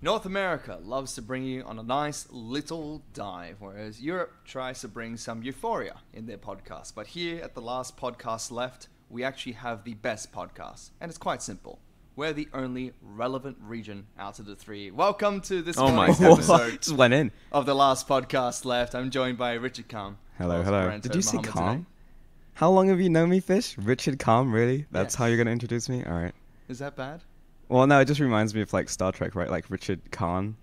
North America loves to bring you on a nice little dive, whereas Europe tries to bring some euphoria in their podcast. But here at the last podcast left, we actually have the best podcast, and it's quite simple. We're the only relevant region out of the three. Welcome to this morning's episode Just went in. of the last podcast left. I'm joined by Richard Calm. Hello. Did you say Calm? How long have you known me, Fish? Richard Calm, really? That's how you're going to introduce me? All right. Is that bad? Well, no, it just reminds me of, like, Star Trek, right? Like, Richard Khan.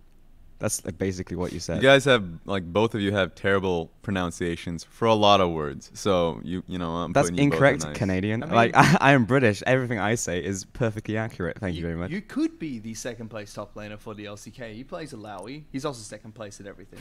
That's basically what you said. You guys have, both of you have terrible pronunciations for a lot of words. So, I'm That's putting you incorrect, both on ice. Canadian. I mean- I am British. Everything I say is perfectly accurate. Thank you very much. You could be the second place top laner for the LCK. He plays Alawi. He's also second place at everything.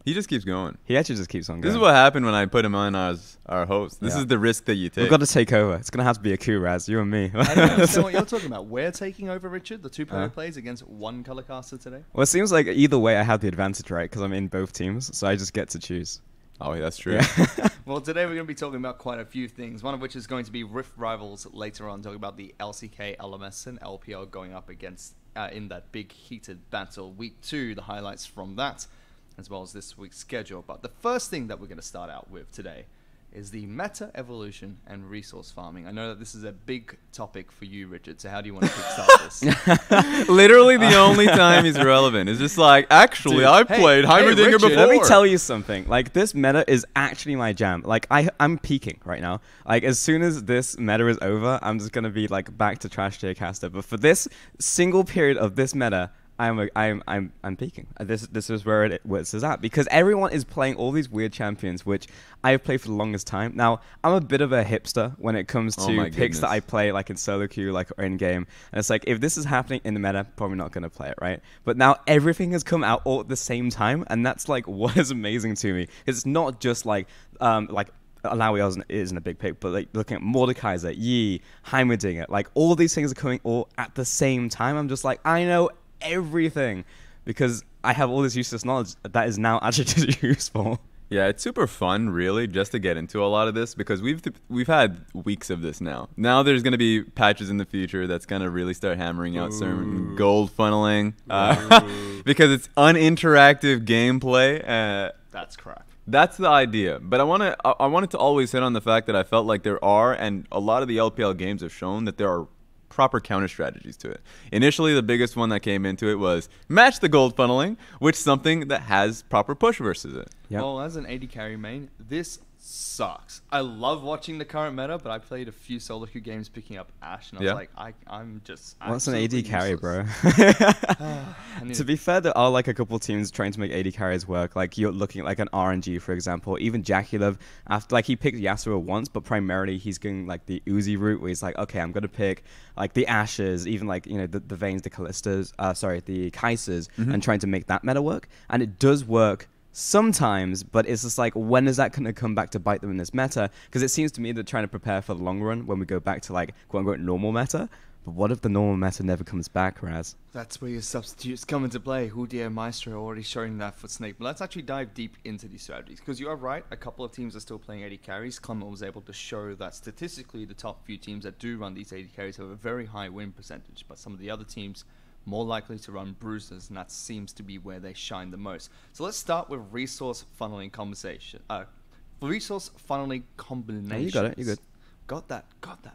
He just keeps going. He actually just keeps on going. This is what happened when I put him on as our host. This Yeah. is the risk that you take. We've got to take over. It's going to have to be a coup, Raz. You and me. I don't understand what you're talking about. We're taking over, Richard. The two-player plays against one color caster today. Well, it seems like either way I have the advantage, right? Because I'm in both teams, so I just get to choose. Oh, that's true. Yeah. Well, today we're going to be talking about quite a few things. One of which is going to be Rift Rivals later on, talking about the LCK, LMS, and LPL going up against in that big heated battle. Week 2, the highlights from that, as well as this week's schedule. But the first thing that we're going to start out with today is the meta evolution and resource farming. I know that this is a big topic for you, Richard, so how do you want to kickstart this? Literally the only time he's relevant is just like, actually, Dude, I played Heimerdinger Richard, before. Let me tell you something. Like, this meta is actually my jam. Like, I'm peaking right now. Like, as soon as this meta is over, I'm just gonna be like back to Trash Tier Caster. But for this single period of this meta, I'm peaking. This is where it is at, because everyone is playing all these weird champions, which I've played for the longest time. Now, I'm a bit of a hipster when it comes to my picks that goodness. I play, like in solo queue, like or in game. And it's like, if this is happening in the meta, probably not gonna play it, right? But now everything has come out all at the same time, and that's like what is amazing to me. It's not just like Alawi isn't a big pick, but like looking at Mordekaiser, Yi, Heimerdinger, like all these things are coming all at the same time. I'm just like, I know everything because I have all this useless knowledge that is now actually useful. Yeah, it's super fun, really, just to get into a lot of this, because we've had weeks of this now. Now there's going to be patches in the future that's going to really start hammering out certain gold funneling, because it's uninteractive gameplay. That's crap. That's the idea. But I wanted to always hit on the fact that I felt like there are, and a lot of the LPL games have shown that there are proper counter strategies to it. Initially, the biggest one that came into it was match the gold funneling, which is something that has proper push versus it. Yep. Well, as an AD carry main, this sucks. I love watching the current meta, but I played a few solo queue games picking up Ashe, and I was like, I'm just What's an AD absolutely carry, useless. bro? To be fair, there are like a couple teams trying to make AD carries work. Like you're looking at like an RNG, for example. Even Jackulov, after like he picked Yasuo once, but primarily he's going like the Uzi route, where he's like, okay, I'm gonna pick like the Ashes, even like the Vaynes, the Kallistas, the Kaisers, and trying to make that meta work. And it does work sometimes, but it's just like, when is that going to come back to bite them in this meta? Because it seems to me they're trying to prepare for the long run when we go back to like quote-unquote normal meta. But what if the normal meta never comes back, Raz? That's where your substitutes come into play. Hudia and Maestro are already showing that for Snake. But let's actually dive deep into these strategies, because you are right, a couple of teams are still playing AD carries. Clement was able to show that statistically the top few teams that do run these AD carries have a very high win percentage, but some of the other teams more likely to run bruisers, and that seems to be where they shine the most. So let's start with resource funneling combination. Resource funneling combinations. You got it. You good? Got that.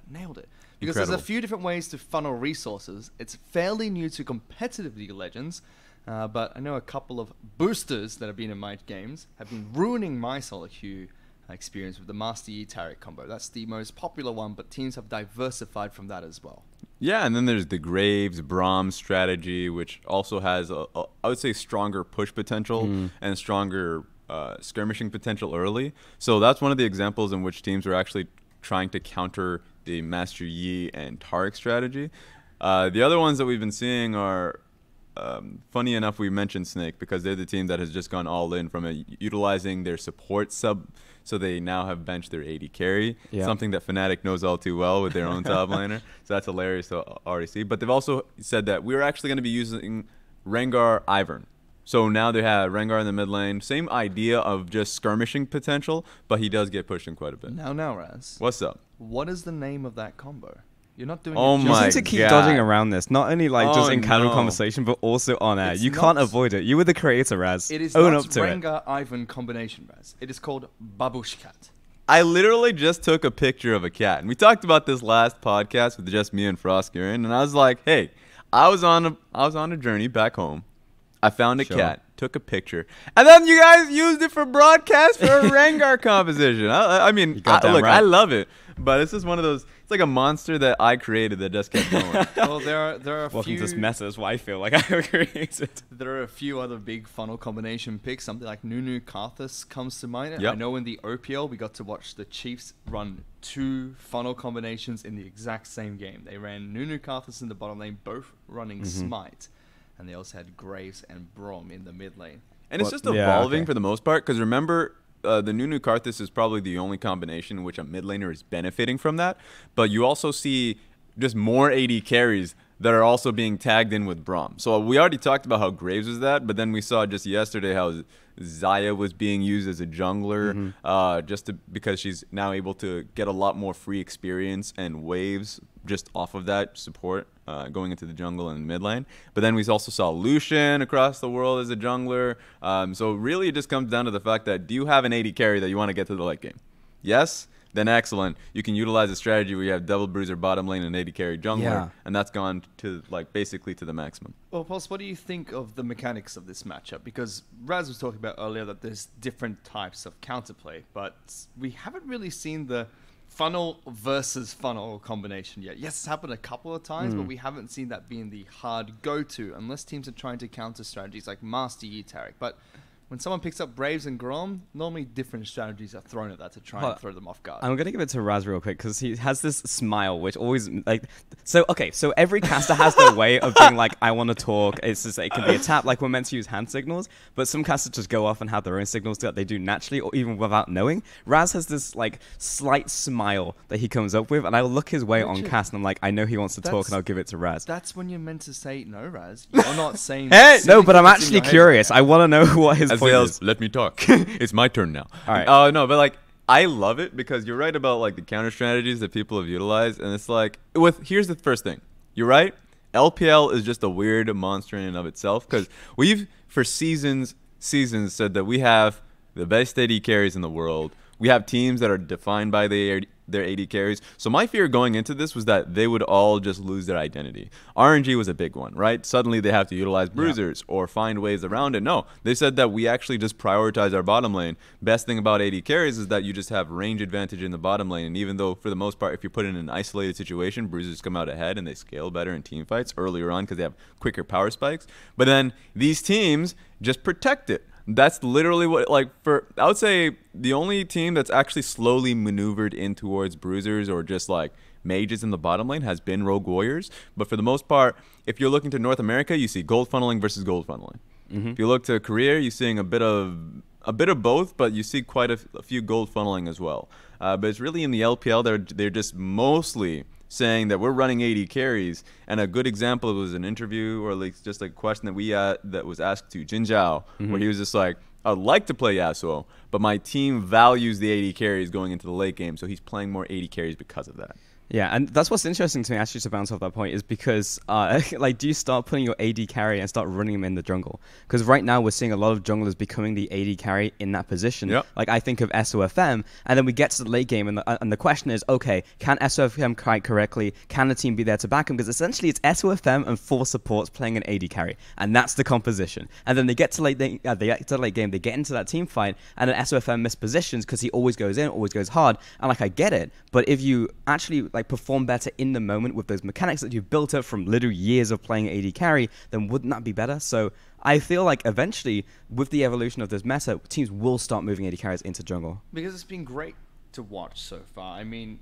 Nailed it. Because there's a Incredible. few different ways to funnel resources. It's fairly new to competitive League of Legends, but I know a couple of boosters that have been in my games have been ruining my solo queue experience with the Master Yi Taric combo. That's the most popular one, but teams have diversified from that as well. Yeah, and then there's the Graves Braum strategy, which also has I would say stronger push potential and stronger skirmishing potential early. So that's one of the examples in which teams are actually trying to counter the Master Yi and Taric strategy. The other ones that we've been seeing are, funny enough, we mentioned Snake because they're the team that has just gone all in from utilizing their support sub. So they now have benched their AD carry, something that Fnatic knows all too well with their own top laner. So that's hilarious to already see. But they've also said that we're actually going to be using Rengar Ivern. So now they have Rengar in the mid lane. Same idea of just skirmishing potential, but he does get pushed in quite a bit. Now, Raz. What's up? What is the name of that combo? You're not doing Oh it You my seem to keep God. dodging around this, not only like just Oh, in casual no. conversation, but also on air. It's You can't not- avoid it. You were the creator, Raz. It is Own not up to it. Rengar Ivan combination, Raz. It is called Babushkat. I literally just took a picture of a cat, and we talked about this last podcast with just me and Frostgearin, and I was like, "Hey, I was on a journey back home. I found a Sure. cat, took a picture, and then you guys used it for broadcast for a Rengar composition. I mean, You got that look, right. I love it, but it's just one of those. It's like a monster that I created that just kept going. Well, there are a Welcome few. to this mess. That's why I feel like I created. There are a few other big funnel combination picks. Something like Nunu Karthus comes to mind. Yep. I know in the OPL we got to watch the Chiefs run 2 funnel combinations in the exact same game. They ran Nunu Karthus in the bottom lane, both running Smite, and they also had Graves and Brom in the mid lane. And it's Well, just yeah, evolving okay. for the most part, because remember, the Nunu Karthus is probably the only combination in which a mid laner is benefiting from that. But you also see just more AD carries that are also being tagged in with Braum. So we already talked about how Graves was that, but then we saw just yesterday how Zaya was being used as a jungler, because she's now able to get a lot more free experience and waves just off of that support going into the jungle and mid lane. But then we also saw Lucian across the world as a jungler. So really it just comes down to the fact that do you have an AD carry that you want to get to the late game? Yes? Then excellent. You can utilize a strategy where you have double bruiser bottom lane and AD carry jungler, Yeah. and that's gone to like basically to the maximum. Well, Pulse, what do you think of the mechanics of this matchup? Because Raz was talking about earlier that there's different types of counterplay, but we haven't really seen the funnel versus funnel combination yet. Yes, it's happened a couple of times, but we haven't seen that being the hard go-to unless teams are trying to counter strategies like Master Yi Tarek. But when someone picks up Braves and Grom, normally different strategies are thrown at that to try Well, and throw them off guard. I'm gonna give it to Raz real quick because he has this smile which always like. So okay, so every caster has their way of being like, I want to talk. It's just it can be a tap, like we're meant to use hand signals, but some casters just go off and have their own signals that they do naturally or even without knowing. Raz has this like slight smile that he comes up with, and I look his way on Richard, cast, and I'm like, I know he wants to talk, that's- and I'll give it to Raz. That's when you're meant to say no, Raz. You're not saying Hey! No, but I'm things in actually your head. curious. I want to know what his point Azale's, is. let me talk. It's my turn now. All right. No, but like I love it because you're right about like the counter strategies that people have utilized, and it's like here's the first thing. You're right. LPL is just a weird monster in and of itself because we've for seasons said that we have the best AD carries in the world. We have teams that are defined by their AD carries. So my fear going into this was that they would all just lose their identity. RNG was a big one, right? Suddenly they have to utilize bruisers or find ways around it. No, they said that we actually just prioritize our bottom lane. Best thing about AD carries is that you just have range advantage in the bottom lane. And even though for the most part, if you put in an isolated situation, bruisers come out ahead and they scale better in team fights earlier on because they have quicker power spikes. But then these teams just protect it. That's literally what, like, I would say the only team that's actually slowly maneuvered in towards bruisers or just like mages in the bottom lane has been Rogue Warriors. But for the most part, if you're looking to North America, you see gold funneling versus gold funneling. If you look to Korea, you're seeing a bit of both, but you see quite a few gold funneling as well. But it's really in the LPL, they're just mostly saying that we're running 80 carries, and a good example was an interview or like just a question that was asked to Jin Zhao, where he was just like, I'd like to play Yasuo, but my team values the 80 carries going into the late game, so he's playing more 80 carries because of that. Yeah, and that's what's interesting to me, actually, to bounce off that point, is because, like, do you start putting your AD carry and start running him in the jungle? Because right now we're seeing a lot of junglers becoming the AD carry in that position. Yep. Like, I think of SOFM, and then we get to the late game, and the question is, okay, can SOFM kite correctly? Can the team be there to back him? Because essentially it's SOFM and 4 supports playing an AD carry, and that's the composition. And then they get to late game, they get into that team fight, and then SOFM mispositions because he always goes in, always goes hard, and like, I get it, but if you actually like perform better in the moment with those mechanics that you've built up from literal years of playing AD carry, then wouldn't that be better? So I feel like eventually, with the evolution of this meta, teams will start moving AD carries into jungle. Because it's been great to watch so far. I mean,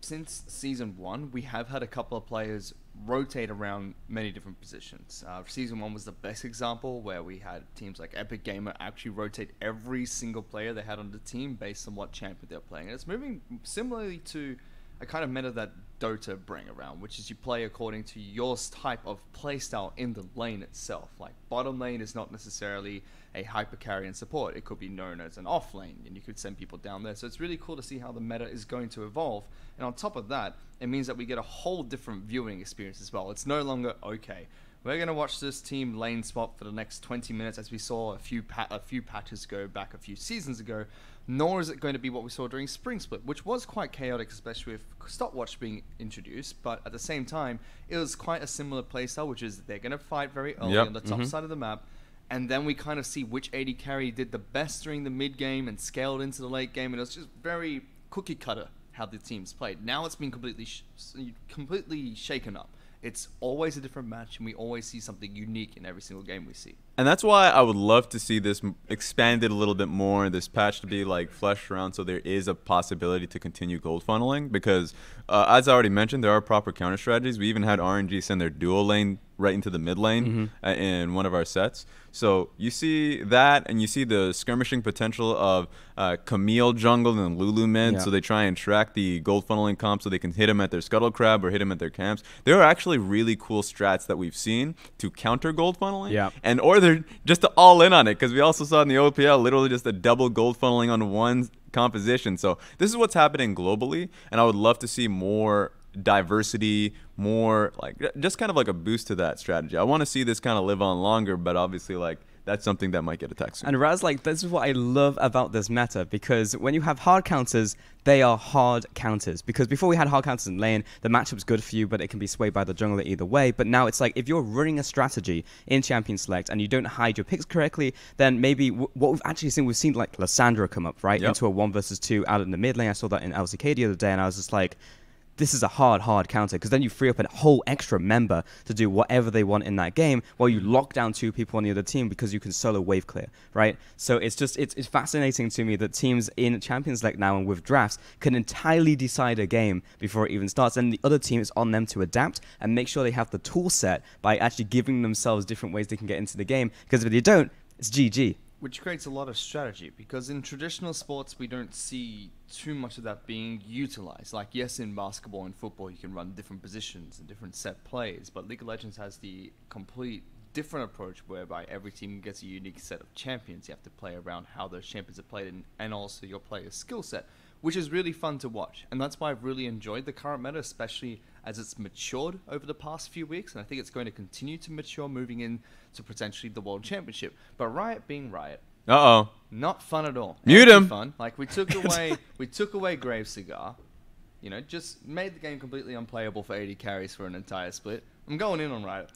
since Season 1, we have had a couple of players rotate around many different positions. Season 1 was the best example, where we had teams like Epic Gamer actually rotate every single player they had on the team based on what champion they're playing. And it's moving similarly to a kind of meta that Dota bring around, which is you play according to your type of playstyle in the lane itself. Like, bottom lane is not necessarily a hyper carry and support. It could be known as an off lane, and you could send people down there. So it's really cool to see how the meta is going to evolve. And on top of that, it means that we get a whole different viewing experience as well. It's no longer, okay, we're going to watch this team lane swap for the next 20 minutes, as we saw a few patches go back a few seasons ago, nor is it going to be what we saw during Spring Split, which was quite chaotic, especially with stopwatch being introduced, but at the same time, it was quite a similar playstyle, which is they're going to fight very early on the top side of the map, and then we kind of see which AD carry did the best during the mid game and scaled into the late game, and it was just very cookie cutter how the teams played. Now it's been completely shaken up. It's always a different match, and we always see something unique in every single game we see. And that's why I would love to see this expanded a little bit more, this patch to be like fleshed around so there is a possibility to continue gold funneling, because as I already mentioned, there are proper counter strategies. We even had RNG send their dual lane right into the mid lane in one of our sets. So you see that, and you see the skirmishing potential of Camille jungle and Lulu mid, so they try and track the gold funneling comp so they can hit them at their scuttle crab or hit them at their camps. There are actually really cool strats that we've seen to counter gold funneling, and or they're just to all in on it, because we also saw in the OPL literally just a double gold funneling on one composition. So this is what's happening globally, and I would love to see more diversity, more like just kind of like a boost to that strategy. I want to see this kind of live on longer, but obviously like that's something that might get attacked soon. And Raz, like, this is what I love about this meta, because when you have hard counters, they are hard counters. Because before we had hard counters in lane, the matchup's good for you, but it can be swayed by the jungler either way. But now it's like, if you're running a strategy in Champion Select and you don't hide your picks correctly, then maybe what we've actually seen, we've seen like Lissandra come up, right? Into a 1 versus 2 out in the mid lane. I saw that in LCK the other day, and I was just like, this is a hard counter, because then you free up a whole extra member to do whatever they want in that game, while you lock down 2 people on the other team because you can solo wave clear, right? So it's just, it's fascinating to me that teams in Champions League now and with drafts can entirely decide a game before it even starts, and the other team is on them to adapt and make sure they have the tool set by actually giving themselves different ways they can get into the game, because if they don't, it's GG. Which creates a lot of strategy, because in traditional sports we don't see too much of that being utilized. Like, yes, in basketball and football you can run different positions and different set plays, but League of Legends has the complete different approach whereby every team gets a unique set of champions. You have to play around how those champions are played, and also your player's skill set, which is really fun to watch. And that's why I've really enjoyed the current meta, especially as it's matured over the past few weeks, and I think it's going to continue to mature moving into potentially the World Championship. But Riot being Riot, not fun at all. Mute him. Fun. Like, we took away Grave Cigar, you know, just made the game completely unplayable for 80 carries for an entire split. I'm going in on Riot.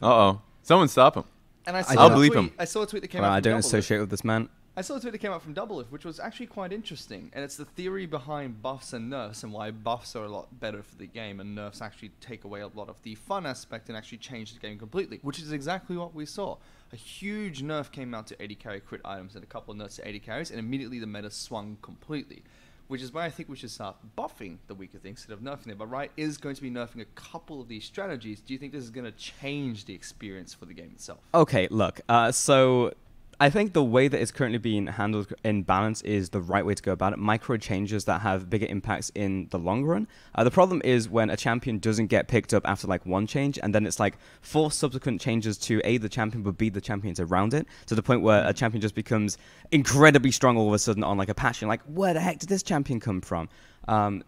Someone stop him. And I'll bleep him. I saw a tweet that came out. I from don't associate with this man. I saw a tweet that came out from Doublelift, which was actually quite interesting, and it's the theory behind buffs and nerfs, and why buffs are a lot better for the game, and nerfs actually take away a lot of the fun aspect and actually change the game completely, which is exactly what we saw. A huge nerf came out to 80 carry crit items and a couple of nerfs to 80 carries, and immediately the meta swung completely, which is why I think we should start buffing the weaker things instead of nerfing them. But Riot is going to be nerfing a couple of these strategies. Do you think this is going to change the experience for the game itself? Okay, look, so I think the way that it's currently being handled in balance is the right way to go about it. Micro changes that have bigger impacts in the long run. The problem is when a champion doesn't get picked up after like one change, and then it's like 4 subsequent changes to A, the champion, but B, the champions around it, to the point where a champion just becomes incredibly strong all of a sudden on like a patch. And like, where the heck did this champion come from?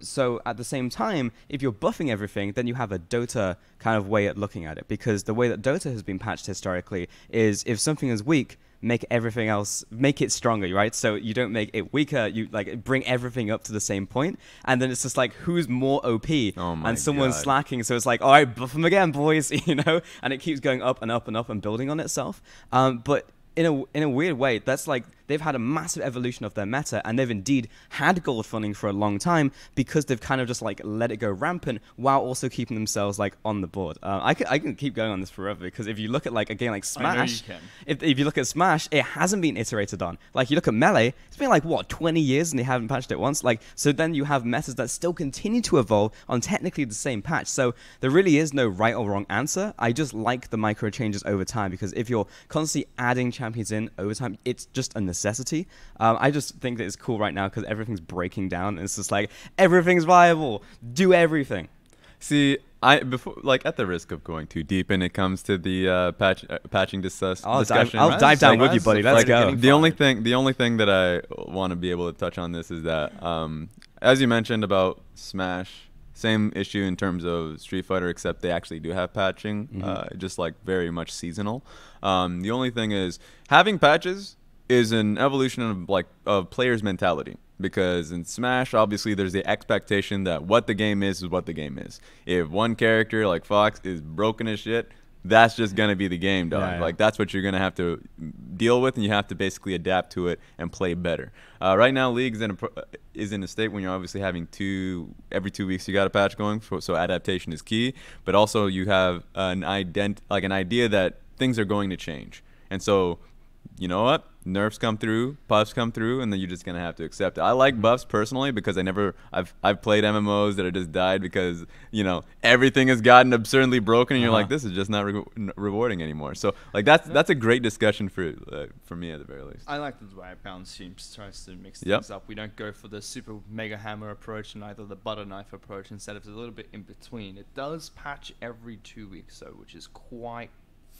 So at the same time, if you're buffing everything, then you have a Dota kind of way at looking at it, because the way that Dota has been patched historically is if something is weak, make everything else, make it stronger, right? So you don't make it weaker, you like bring everything up to the same point, and then it's just like, who's more OP? And someone's slacking, so it's like, all right, buff them again, boys, you know? And it keeps going up and up and up and building on itself. But in a weird way, that's like, they've had a massive evolution of their meta, and they've indeed had gold funding for a long time, because they've kind of just like let it go rampant while also keeping themselves like on the board. I can keep going on this forever, because if you look at like a game like Smash, if you look at Smash, it hasn't been iterated on. Like, you look at Melee, it's been like what, 20 years and they haven't patched it once. Like, so then you have metas that still continue to evolve on technically the same patch. So there really is no right or wrong answer. I just like the micro changes over time, because if you're constantly adding champions he's in overtime. It's just a necessity. I just think that it's cool right now because everything's breaking down. And it's just like everything's viable. Do everything. See, before, like, at the risk of going too deep, and it comes to the patching discussion. I'll dive down with you, buddy. Let's go. The only thing that I want to be able to touch on this is that, as you mentioned about Smash, same issue in terms of Street Fighter, except they actually do have patching, just like very much seasonal. The only thing is having patches is an evolution of players' mentality. Because in Smash, obviously, there's the expectation that what the game is what the game is. If one character like Fox is broken as shit, that's just going to be the game, dog. Yeah. Like, that's what you're going to have to deal with, and you have to basically adapt to it and play better. Right now, League is in a state when you're obviously having every 2 weeks you got a patch going, so adaptation is key. But also you have an idea that things are going to change. And so, you know what? Nerfs come through, buffs come through, and then you're just gonna have to accept it. I like buffs personally because I've played MMOs that have just died because, you know, everything has gotten absurdly broken, and you're like, this is just not rewarding anymore. So like that's a great discussion for me at the very least. I like the way Bounce Teams tries to mix things up. We don't go for the super mega hammer approach and either the butter knife approach. Instead, it's a little bit in between. It does patch every 2 weeks though, which is quite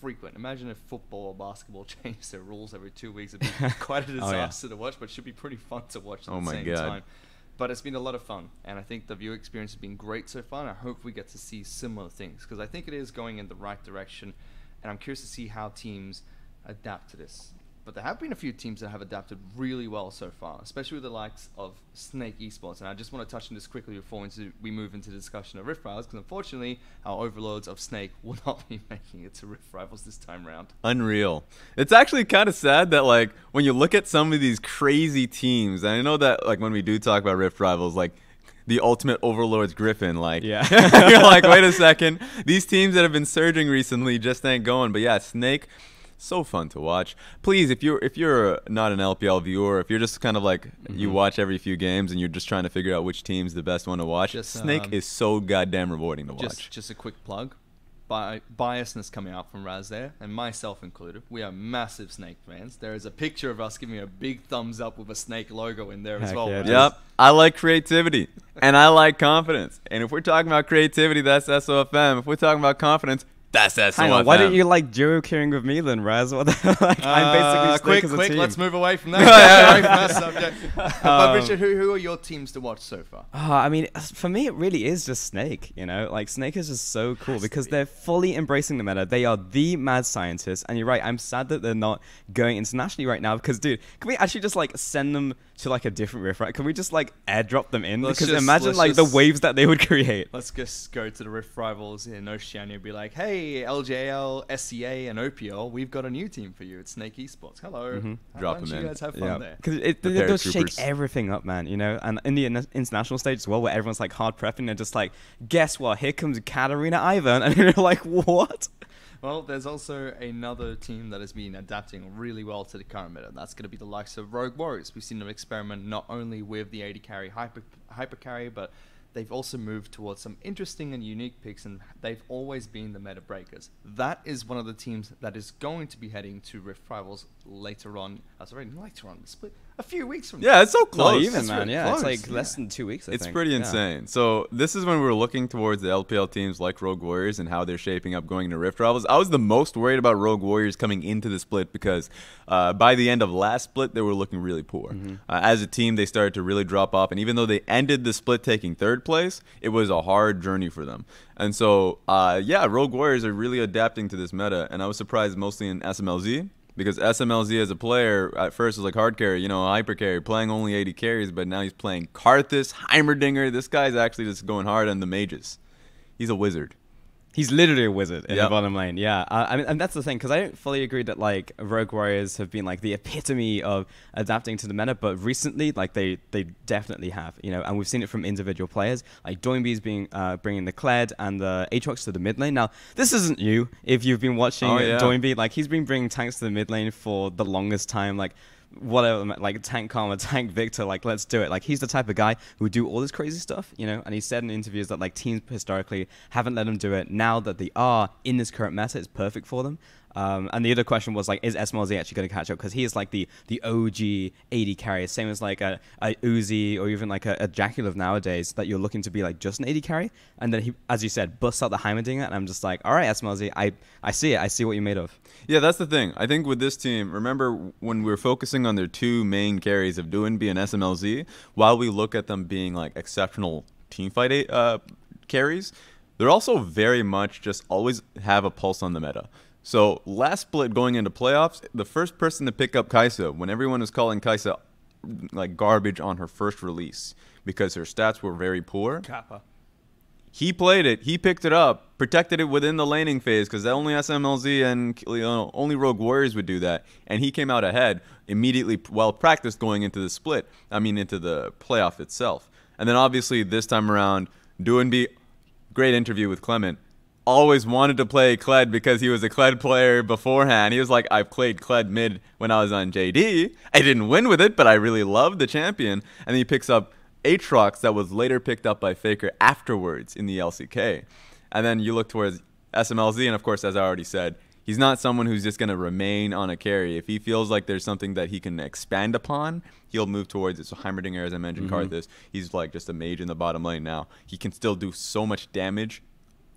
frequent. Imagine if football or basketball changed their rules every 2 weeks. It'd be quite a disaster to watch, but it should be pretty fun to watch at the same time. But it's been a lot of fun, and I think the viewer experience has been great so far, and I hope we get to see similar things, because I think it is going in the right direction, and I'm curious to see how teams adapt to this. But there have been a few teams that have adapted really well so far, especially with the likes of Snake Esports. And I just want to touch on this quickly before we move into the discussion of Rift Rivals, because unfortunately, our overlords of Snake will not be making it to Rift Rivals this time around. Unreal. It's actually kind of sad that, like, when you look at some of these crazy teams, and I know that, like, when we do talk about Rift Rivals, like, the ultimate overlords Griffin, like, you're like, wait a second, these teams that have been surging recently just ain't going. But yeah, Snake, so fun to watch. Please, if you're not an LPL viewer, if you're just kind of like you watch every few games and you're just trying to figure out which team's the best one to watch, Snake is so goddamn rewarding to watch. Just a quick plug. Biasness coming out from Raz there, and myself included. We are massive Snake fans. There is a picture of us giving a big thumbs up with a Snake logo in there as well. Yep. I like creativity and I like confidence. And if we're talking about creativity, that's SOFM. If we're talking about confidence, that's SOFM. Hang on, why don't you like duo queuing with me then, Raz? What the like, I'm basically Snake as a team. Let's move away from that. Subject. But Richard, who are your teams to watch so far? I mean, for me, it really is just Snake. You know, like Snake is just so cool because they're fully embracing the meta. They are the mad scientists, and you're right. I'm sad that they're not going internationally right now because, dude, can we actually just like send them to like a different riff? Right? Can we just like airdrop them in? Because imagine like the waves that they would create. Let's just go to the Rift Rivals in Oceania and be like, hey, LJL, SCA, and OPL, we've got a new team for you. It's Snake Esports. Hello. Drop them in. You guys have fun there. Because it does shake everything up, man, you know? And in the international stage as well, where everyone's like hard prepping, they're just like, guess what? Here comes Katarina Ivan. And you're like, what? Well, there's also another team that has been adapting really well to the current meta. That's going to be the likes of Rogue Warriors. We've seen them experiment not only with the 80 carry hyper carry, but they've also moved towards some interesting and unique picks, and they've always been the meta breakers. That is one of the teams that is going to be heading to Rift Rivals later on. Split a few weeks from now. Yeah, it's so close. Not even, man. Yeah, it's like less than 2 weeks, I think. It's pretty insane. So this is when we're looking towards the LPL teams like Rogue Warriors and how they're shaping up going to Rift Rivals. I was the most worried about Rogue Warriors coming into the split because by the end of last split, they were looking really poor. As a team, they started to really drop off. And even though they ended the split taking third place, it was a hard journey for them. And so, yeah, Rogue Warriors are really adapting to this meta. And I was surprised mostly in SMLZ. Because SMLZ as a player, at first was like hard carry, you know, hyper carry, playing only 80 carries, but now he's playing Karthus, Heimerdinger. This guy's actually just going hard on the mages. He's a wizard. He's literally a wizard in the bottom lane. Yeah, I mean, and that's the thing, because I don't fully agree that like Rogue Warriors have been like the epitome of adapting to the meta, but recently, like they definitely have, you know, and we've seen it from individual players. Like Doinby's being bringing the Kled and the Aatrox to the mid lane. Now, this isn't new. If you've been watching Doinby, like he's been bringing tanks to the mid lane for the longest time. Like, whatever, like Tank Karma, Tank Victor, like let's do it. Like he's the type of guy who would do all this crazy stuff, you know, and he said in interviews that like teams historically haven't let him do it. Now that they are in this current meta, it's perfect for them. And the other question was like, is SMLZ actually going to catch up? Because he is like the OG AD carry, same as like a Uzi or even like a Jaculov nowadays that you're looking to be like just an AD carry. And then he, as you said, busts out the Heimerdinger, and I'm just like, all right, SMLZ, I see it. I see what you're made of. Yeah, that's the thing. I think with this team, remember when we're focusing on their two main carries of Doinb and SMLZ, while we look at them being like exceptional teamfight carries, they're also very much just always have a pulse on the meta. So last split going into playoffs, the first person to pick up Kai'Sa when everyone was calling Kai'Sa like garbage on her first release because her stats were very poor. Kappa. He played it. He picked it up, protected it within the laning phase because only SMLZ and only Rogue Warriors would do that. And he came out ahead immediately, well practiced going into the split. I mean, into the playoff itself. And then obviously this time around, Doinb, great interview with Clement. Always wanted to play Kled because he was a Kled player beforehand. He was like, I played Kled mid when I was on JD. I didn't win with it, but I really loved the champion. And then he picks up Aatrox that was later picked up by Faker afterwards in the LCK. And then you look towards SMLZ, and of course, as I already said, he's not someone who's just going to remain on a carry. If he feels like there's something that he can expand upon, he'll move towards it. So Heimerdinger, as I mentioned, Karthus, he's like just a mage in the bottom lane now. He can still do so much damage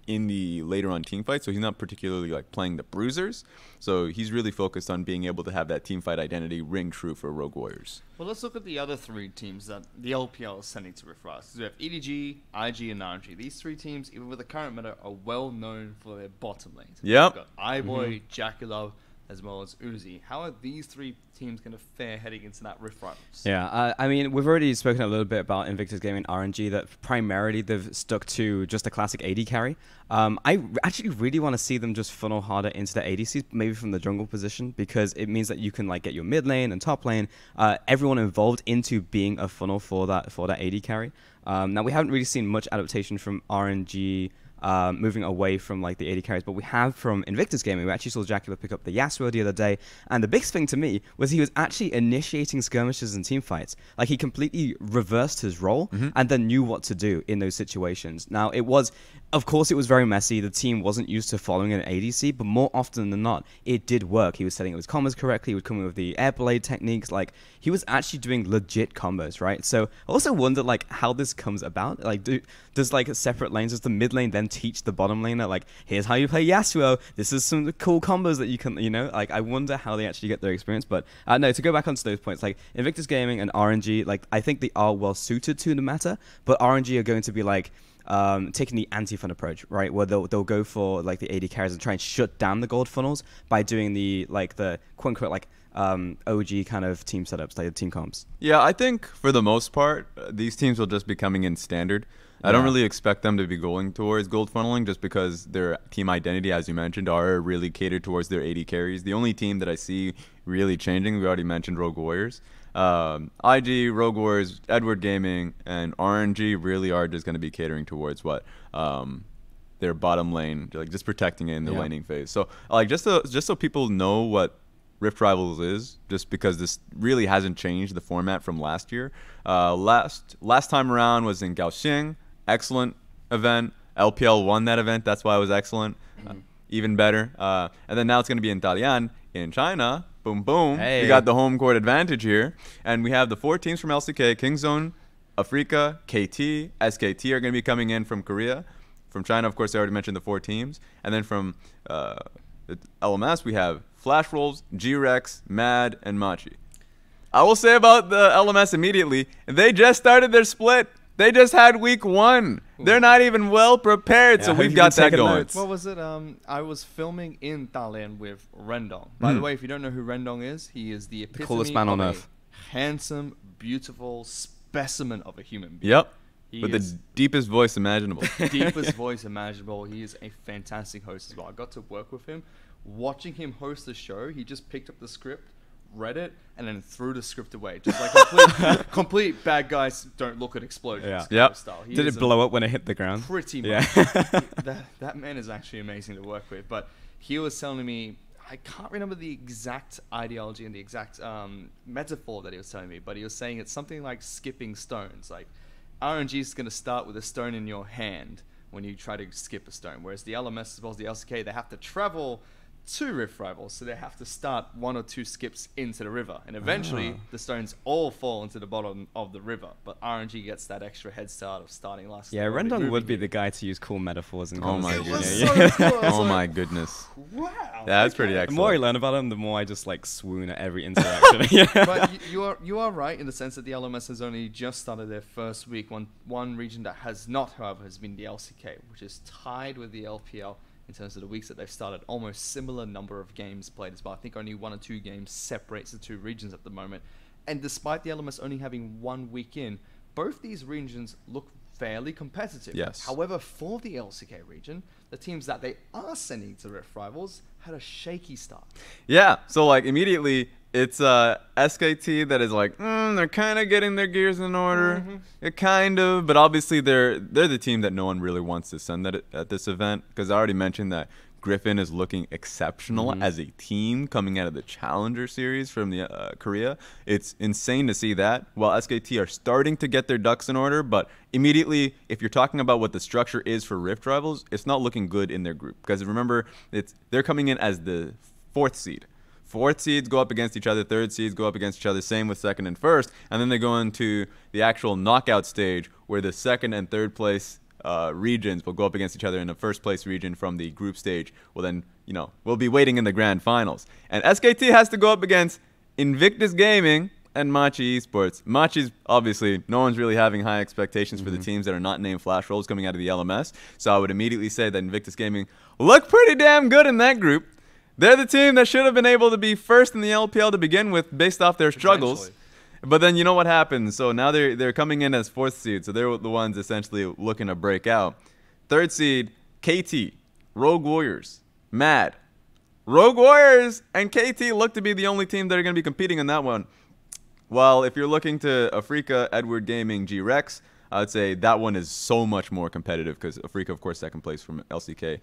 in the later on team fight, so he's not particularly like playing the bruisers, so he's really focused on being able to have that team fight identity ring true for Rogue Warriors. Well, let's look at the other three teams that the LPL is sending to Rift Rise. We have EDG, IG, and RNG. These three teams, even with the current meta, are well known for their bottom lanes. Yep. We've got iBoy, Jaculov, as well as Uzi. How are these three teams going to fare heading into that Rift Rivals? Yeah, I mean, we've already spoken a little bit about Invictus Gaming RNG, that primarily they've stuck to just a classic AD carry. I actually really want to see them just funnel harder into the ADCs, maybe from the jungle position, because it means that you can like get your mid lane and top lane, everyone involved into being a funnel for that AD carry. Now, we haven't really seen much adaptation from RNG moving away from like the AD carries, but we have from Invictus Gaming. We actually saw Jaculov pick up the Yasuo the other day, and the biggest thing to me was he was actually initiating skirmishes and team fights. Like, he completely reversed his role and then knew what to do in those situations. Now, it was, of course, it was very messy. The team wasn't used to following an ADC, but more often than not, it did work. He was setting up his combos correctly. He would come in with the air blade techniques. Like, he was actually doing legit combos, right? So I also wonder like how this comes about. Like, does like separate lanes, does the mid lane then teach the bottom laner like, here's how you play Yasuo, this is some cool combos that you can, you know, like, I wonder how they actually get their experience. But no, to go back onto those points, like Invictus Gaming and RNG, like, I think they are well suited to the meta, but RNG are going to be like taking the anti-fun approach, right, where they'll go for like the AD carries and try and shut down the gold funnels by doing the like the quote unquote like OG kind of team setups, like the team comps. Yeah, I think for the most part, these teams will just be coming in standard. I don't really expect them to be going towards gold funneling just because their team identity, as you mentioned, are really catered towards their AD carries. The only team that I see really changing, we already mentioned Rogue Warriors. IG, Rogue Warriors, Edward Gaming, and RNG really are just going to be catering towards what their bottom lane, like just protecting it in the laning phase. So like just so people know what Rift Rivals is, just because this really hasn't changed the format from last year. Last time around was in Kaohsiung. Excellent event. LPL won that event. That's why it was excellent. Even better. And then now it's going to be in Dalian in China. Boom, boom. Hey. We got the home court advantage here. And we have the 4 teams from LCK, Kingzone, Afrika, KT, SKT are going to be coming in from Korea. From China, of course, I already mentioned the 4 teams. And then from the LMS, we have Flash Wolves, G-Rex, Mad, and Machi. I will say about the LMS immediately, they just started their split. They just had week 1. They're not even well prepared, so we've got that going. What was it? I was filming in Dalian with Rendong. By the way, if you don't know who Rendong is, he is the epitome coolest man on of earth. a handsome, beautiful specimen of a human being. Yep. He With is the deepest voice imaginable. deepest voice imaginable. He is a fantastic host as well. I got to work with him. Watching him host the show, he just picked up the script, read it, and then threw the script away. Just like complete bad guys don't look at explosions. Yeah. Kind Yep. of style. Did it blow up when it hit the ground? Pretty much. Yeah. that man is actually amazing to work with. But he was telling me, I can't remember the exact ideology and the exact metaphor that he was telling me, but he was saying it's something like skipping stones. Like, RNG is going to start with a stone in your hand when you try to skip a stone, whereas the LMS as well as the LCK, they have to travel 2 Rift Rivals, so they have to start 1 or 2 skips into the river, and eventually the stones all fall into the bottom of the river, but RNG gets that extra head start of starting last. Yeah, Rendon would be the guy to use cool metaphors and Oh my conversations. goodness. So cool. Oh my goodness. Wow. Yeah, that's pretty The excellent. more I learn about him, the more I just like swoon at every interaction. Yeah. But you are right in the sense that the LMS has only just started their first week. One region that has not, however, has been the LCK, which is tied with the LPL in terms of the weeks that they've started. Almost similar number of games played as well. I think only 1 or 2 games separates the 2 regions at the moment. And despite the LMS only having 1 week in, both these regions look fairly competitive. Yes. However, for the LCK region, the teams that they are sending to Rift Rivals had a shaky start. Yeah, so like immediately it's SKT that is like they're kind of getting their gears in order, kind of, but obviously they're the team that no one really wants to send at this event, because I already mentioned that Griffin is looking exceptional as a team coming out of the Challenger Series from the Korea. It's insane to see that. While SKT are starting to get their ducks in order, but immediately, if you're talking about what the structure is for Rift Rivals, it's not looking good in their group. Because remember, they're coming in as the 4th seed. 4th seeds go up against each other, 3rd seeds go up against each other, same with 2nd and 1st, and then they go into the actual knockout stage where the 2nd and 3rd place regions will go up against each other, in the 1st place region from the group stage will then, we'll be waiting in the grand finals. And SKT has to go up against Invictus Gaming and Machi Esports. Machi's, obviously, no one's really having high expectations for the teams that are not named Flash Rolls coming out of the LMS, so I would immediately say that Invictus Gaming look pretty damn good in that group. They're the team that should have been able to be first in the LPL to begin with based off their struggles. But then you know what happens. So now they're coming in as 4th seed, so they're the ones essentially looking to break out. 3rd seed, KT, Rogue Warriors, Mad. Rogue Warriors and KT look to be the only team that are going to be competing in that one. While if you're looking to Afrika, Edward Gaming, G-Rex, I would say that one is so much more competitive, because Afrika, of course, 2nd place from LCK,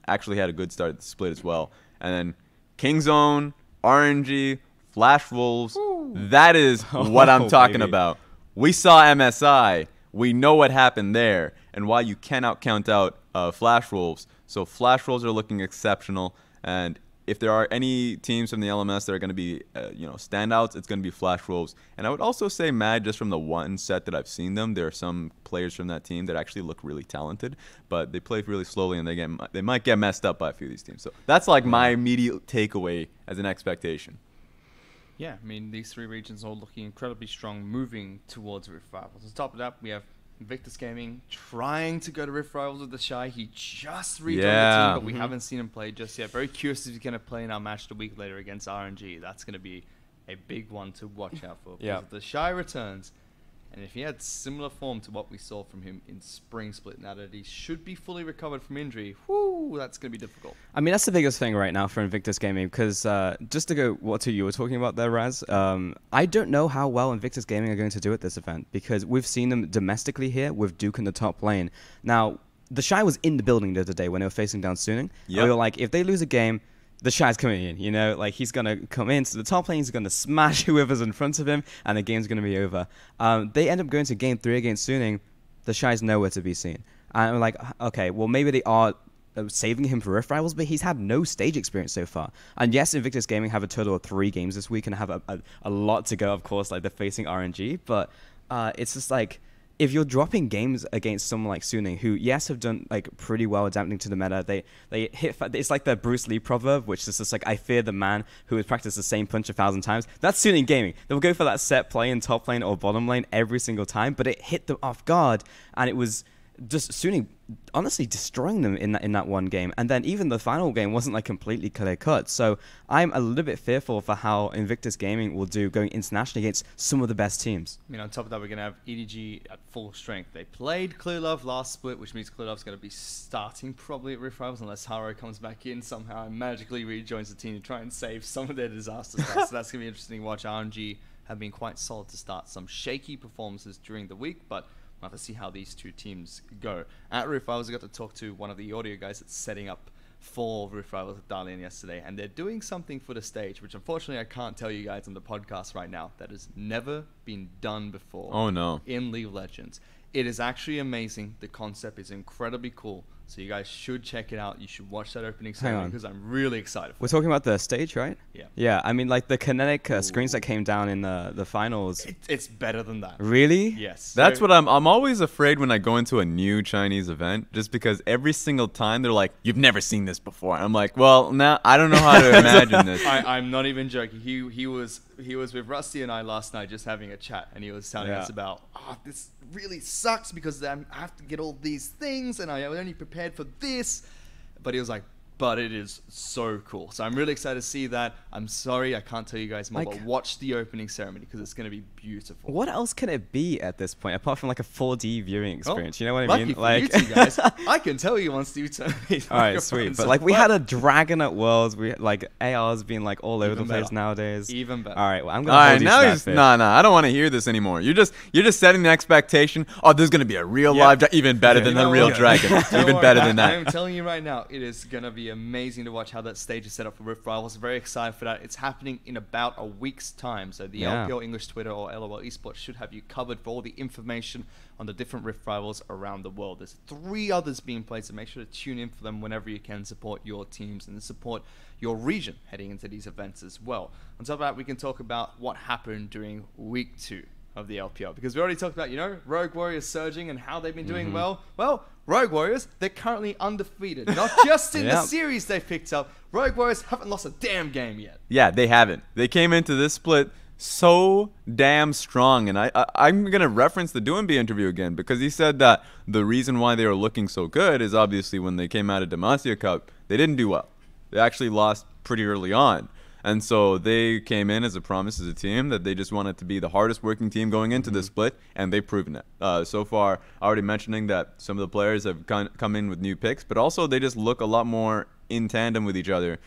actually had a good start at the split as well. And then Kingzone, RNG, Flash Wolves, that is what I'm talking about. We saw MSI. We know what happened there, and why you cannot count out Flash Wolves. So Flash Wolves are looking exceptional, and if there are any teams from the LMS that are going to be, standouts, it's going to be Flash Wolves. And I would also say Mad, just from the one set that I've seen them, there are some players from that team that actually look really talented, but they play really slowly, and they might get messed up by a few of these teams. So that's like my immediate takeaway as an expectation. Yeah, I mean, these 3 regions are all looking incredibly strong, moving towards Rift Rivals. On top of that, we have Invictus Gaming trying to go to Rift Rivals with the Shy. He just rejoined the team, but we haven't seen him play just yet. Very curious if he's going to play in our match the week later against RNG. That's going to be a big one to watch out for. Yeah. If the Shy returns, and if he had similar form to what we saw from him in Spring Split, now that he should be fully recovered from injury, that's going to be difficult. I mean, that's the biggest thing right now for Invictus Gaming, because just to go what you were talking about there, Raz, I don't know how well Invictus Gaming are going to do at this event, because we've seen them domestically here with Duke in the top lane. Now, the Shy was in the building the other day when they were facing down Suning. Yep. We were like, if they lose a game, the Shy's coming in, like he's going to come in to the top lane, he's going to smash whoever's in front of him, and the game's going to be over. They end up going to game 3 against Suning. The Shy's nowhere to be seen. And I'm like, okay, well, maybe they are saving him for Rift Rivals, but he's had no stage experience so far. And yes, Invictus Gaming have a total of 3 games this week and have a lot to go, of course, like they're facing RNG, but it's just like, if you're dropping games against someone like Suning, who, yes, have done like pretty well adapting to the meta, they hit, it's like the Bruce Lee proverb, which is just like, I fear the man who has practiced the same punch 1,000 times. That's Suning Gaming. They'll go for that set play in top lane or bottom lane every single time, but it hit them off guard, and it was just Suning honestly destroying them in that one game. And then even the final game wasn't like completely clear cut. So I'm a little bit fearful for how Invictus Gaming will do going internationally against some of the best teams. I mean, on top of that, we're going to have EDG at full strength. They played Clear Love last split, which means Clear Love's going to be starting probably at Rift Rivals unless Haro comes back in somehow and magically rejoins the team to try and save some of their disaster stuff. So that's going to be interesting to watch. RNG have been quite solid to start. Some shaky performances during the week, but we'll have to see how these 2 teams go. At Rift Rivals, I got to talk to one of the audio guys that's setting up for Rift Rivals at Dalian yesterday, and they're doing something for the stage, which unfortunately I can't tell you guys on the podcast right now, that has never been done before. Oh no. In League of Legends. It is actually amazing. The concept is incredibly cool. So you guys should check it out. You should watch that opening ceremony because I'm really excited for We're talking about the stage, right? Yeah. Yeah, I mean, like the kinetic screens that came down in the finals. It's better than that. Really? Yes. That's what I'm always afraid when I go into a new Chinese event, just because every single time they're like, "You've never seen this before." I'm like, "Well, now I don't know how to imagine this." I'm not even joking. He was with Rusty and I last night just having a chat, and he was telling us about, this really sucks because I have to get all these things and I only prepared for this. But he was like, but it is so cool. So I'm really excited to see that. I'm sorry I can't tell you guys more, but watch the opening ceremony because it's going to be beautiful. What else can it be at this point apart from like a 4D viewing experience? You know what I mean? Like, you two guys, I can tell you once you turn these. All right, sweet. But like we had a dragon at Worlds. We like AR's been like all over the place nowadays. Even better. All right, well I'm gonna hold you to that. No, I don't want to hear this anymore. You're just setting the expectation. Oh, there's gonna be a real live, even better than a real dragon. Even better than that. I'm telling you right now, it is gonna be amazing to watch how that stage is set up for Rift Rivals. Very excited for that. It's happening in about a week's time. So the LPL English Twitter or LOL Esports should have you covered for all the information on the different Rift Rivals around the world. There's 3 others being played, so make sure to tune in for them whenever you can. Support your teams and support your region heading into these events as well. On top of that, we can talk about what happened during week 2 of the LPL, because we already talked about, Rogue Warriors surging and how they've been doing well. Well, Rogue Warriors, they're currently undefeated. Not just in the series they've picked up. Rogue Warriors haven't lost a damn game yet. Yeah, they haven't. They came into this split so damn strong. And I'm going to reference the Doinby interview again, because he said that the reason why they were looking so good is obviously when they came out of Demacia Cup, they didn't do well. They actually lost pretty early on. And so they came in as a promise as a team that they just wanted to be the hardest working team going into this split, and they've proven it. So far, already mentioning that some of the players have come in with new picks, but also they just look a lot more in tandem with each other.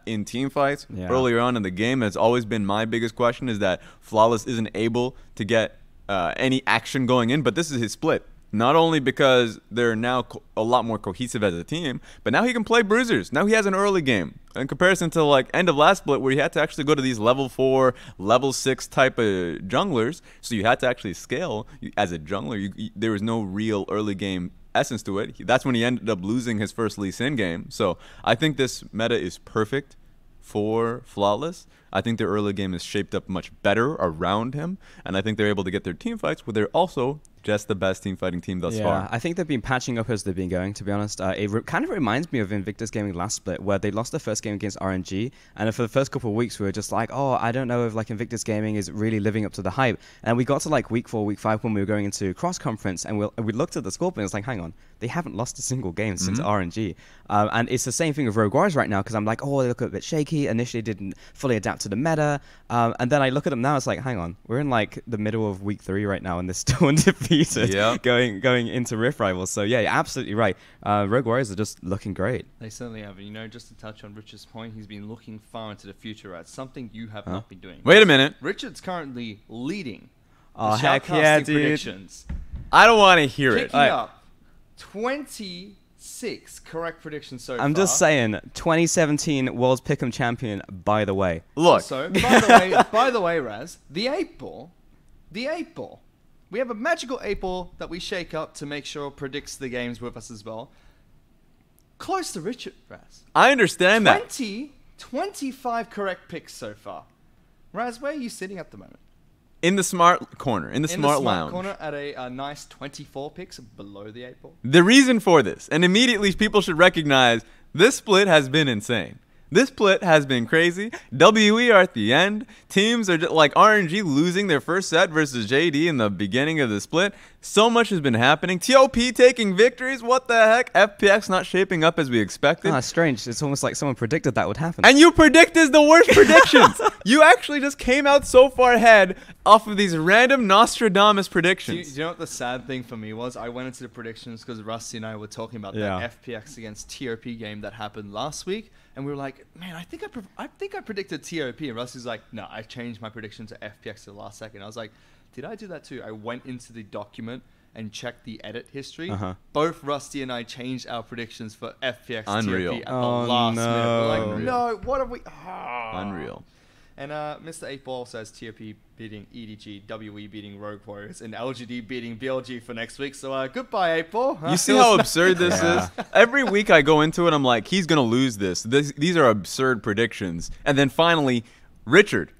In team fights earlier on in the game, it's always been my biggest question is that Flawless isn't able to get any action going in, but this is his split. Not only because they're now a lot more cohesive as a team, but now he can play bruisers. Now he has an early game in comparison to like end of last split where he had to actually go to these level 4, level 6 type of junglers. So you had to actually scale as a jungler. There was no real early game essence to it. That's when he ended up losing his first Lee Sin game. So I think this meta is perfect for Flawless. I think their early game is shaped up much better around him, and I think they're able to get their team fights where they're also just the best team fighting team thus far. I think they've been patching up as they've been going, to be honest. It kind of reminds me of Invictus Gaming last split, where they lost their first game against RNG, and for the first couple of weeks we were just like, oh, I don't know if like Invictus Gaming is really living up to the hype. And we got to like week 4, week 5 when we were going into cross-conference, and we looked at the scorpion, it's like, hang on, they haven't lost a single game since RNG. And it's the same thing with Rogue Warriors right now, because I'm like, oh, they look a bit shaky, initially didn't fully adapt to the meta, and then I look at them now, it's like, hang on, we're in like the middle of week 3 right now, and they're still undefeated. Going into Rift Rivals. So yeah, you're absolutely right. Rogue Warriors are just looking great. They certainly have. Just to touch on Richard's point, he's been looking far into the future, right? Something you have not been doing. Wait a minute. Richard's currently leading the heck yeah, dude. Predictions. I don't want to hear it. Picking up 26 correct predictions so far. I'm just saying, 2017 World's Pick'em champion, by the way. Look. So, by the way, Raz, the 8-ball. We have a magical 8-ball that we shake up to make sure it predicts the games with us as well. Close to Richard, Raz. I understand 25 correct picks so far. Raz, where are you sitting at the moment? In the smart corner, in the smart lounge. Corner at a nice 24 picks below the 8-ball. The reason for this, and immediately people should recognize, this split has been insane. This split has been crazy. WE are at the end. Teams are just like RNG losing their first set versus JD in the beginning of the split. So much has been happening. TOP taking victories. What the heck? FPX not shaping up as we expected. Ah, strange. It's almost like someone predicted that would happen. And you predicted the worst predictions. You actually just came out so far ahead off of these random Nostradamus predictions. Do you know what the sad thing for me was? I went into the predictions because Rusty and I were talking about that FPX against TOP game that happened last week. And we were like, man, I think I predicted TOP. And Rusty's like, no, I changed my prediction to FPX to the last second. I was like, did I do that too? I went into the document and checked the edit history. Both Rusty and I changed our predictions for FPX Unreal. TOP at the last minute. We're like, Unreal. no, what have we... Unreal. And Mr. 8-Ball says TOP beating EDG, WE beating Rogue Warriors, and LGD beating BLG for next week. So goodbye, 8-Ball. You see how absurd this is? Every week I go into it, I'm like, he's going to lose this. These are absurd predictions. And then finally, Richard,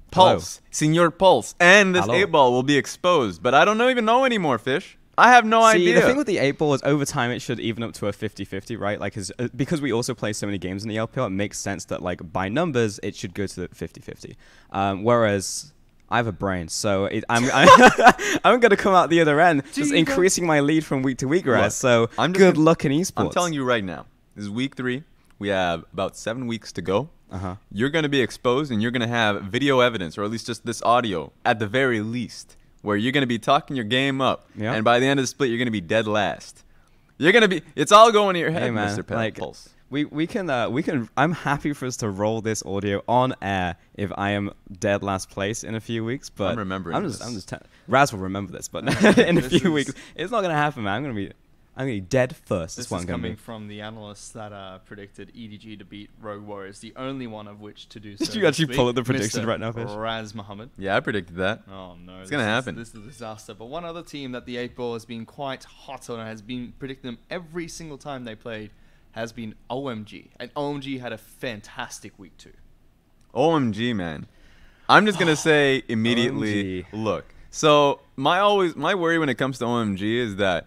Pulse, Senor Pulse, and this 8-Ball will be exposed. But I don't even know anymore, Fish. I have no idea. The thing with the 8-Ball is over time it should even up to a 50-50, right? Like, because we also play so many games in the LPL, it makes sense that, like, by numbers, it should go to the 50-50. Whereas I have a brain, so I'm going to come out the other end, just increasing my lead from week to week, Raz. So good luck in esports. I'm telling you right now, this is week 3. We have about 7 weeks to go. You're going to be exposed, and you're going to have video evidence, or at least just this audio, at the very least, where you're going to be talking your game up, and by the end of the split, you're going to be dead last. You're going to be, it's all going to your head, man, Mr. Pulse. We can, I'm happy for us to roll this audio on air if I am dead last place in a few weeks, but I'm remembering this. Raz will remember this, but in a few weeks, it's not going to happen, man. I'm going to be dead first. This is coming from the analysts that predicted EDG to beat Rogue Warriors, the only one of which to do so. Did you actually pull up the prediction right now, Fish? Raz Muhammad. Yeah, I predicted that. Oh, no. It's going to happen. This is a disaster. But one other team that the 8-Ball has been quite hot on and has been predicting them every single time they played has been OMG. And OMG had a fantastic week too. OMG, man. I'm just going to say immediately, look. So my worry when it comes to OMG is that,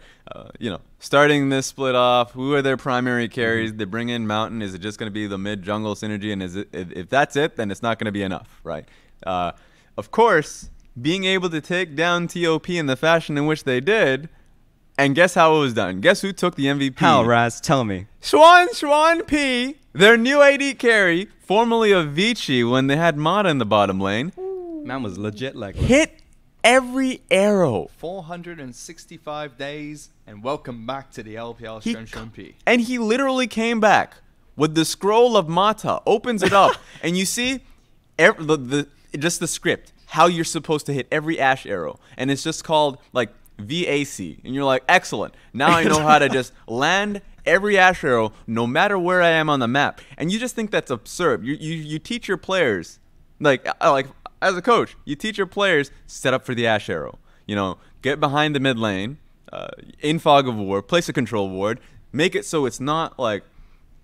starting this split off, who are their primary carries? They bring in Mountain. Is it just going to be the mid-jungle synergy? And if that's it, then it's not going to be enough, right? Of course, being able to take down TOP in the fashion in which they did, and guess how it was done? Guess who took the MVP? How, Raz? Tell me. Schwan P, their new AD carry, formerly of Vici when they had Mata in the bottom lane. Man was legit like hit every arrow. 465 days, and welcome back to the LPL Schwan P. And he literally came back with the scroll of Mata, opens it up, and you see just the script, how you're supposed to hit every Ashe arrow. And it's just called, like, VAC. And you're like, excellent. Now I know how to just land every Ashe arrow no matter where I am on the map. And you just think that's absurd. You teach your players, like as a coach, you teach your players, set up for the Ashe arrow. Get behind the mid lane, in fog of war, place a control ward, make it so it's not like